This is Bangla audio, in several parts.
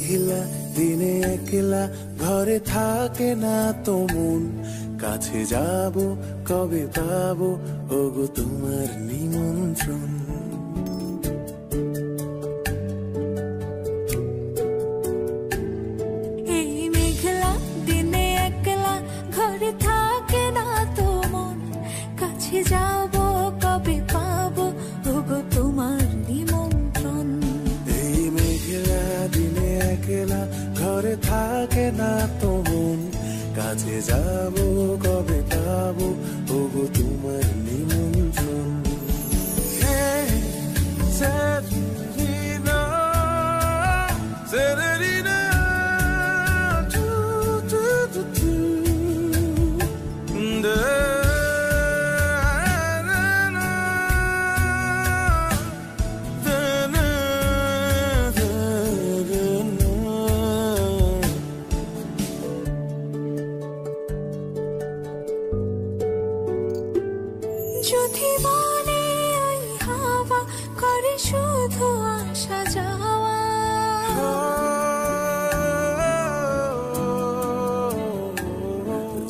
মেঘলা দিনে একলা ঘরে থাকে না তো মন, কাছে যাব কবে পাবো ওগো তোমার নিমন্ত্রণ। এই মেঘলা দিনে একলা ঘরে থাকে না তো মন, কাছে যাব কবে পাবো ওগো তোমার নিমন্ত্রণ। এই মেঘলা দিনে একলা ঘরে থাকে না তো মন, কাছে যাব কবে পাবো ওগো তোমার নিমন্ত্রণ। Severina, Severina, do, do, do, do. Da, na, na, da, na, da, da, na. যদি মনে ওই হাওয়া করে শুধু আসা যাওয়া,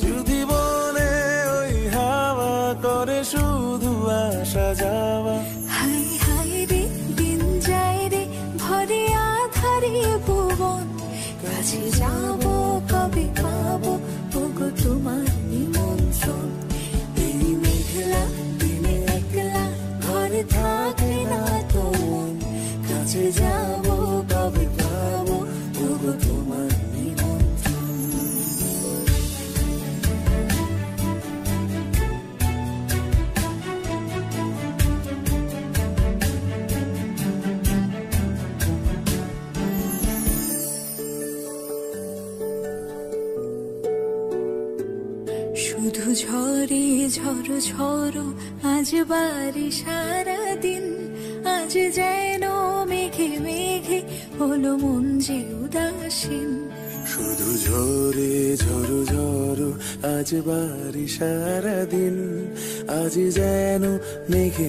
যদি বলে ওই হাওয়া করে শুধু আসা যাওয়া, হাই হাই রে দিন যায় রে ভরে আধারে ভুবন, কাছে যাব কবে পাবো ওগো তোমার নিমন্ত্রণ। এই মেঘলা দিনে একলা ঘরে থাকে না তো মন, কাছে যাব কবে পাবো ওগো তোমার নিমন্ত্রণ। শুধু ঝরে ঝড়ো ঝড়ো আজ বাড়ি সারাদিন, আজ যেন মেঘে মেঘে হলো মন যে উদাসীন। শুধু ঝরে ঝড়ো ঝড়ো আজ বাড়ি সারাদিন, আজ যেন মেঘে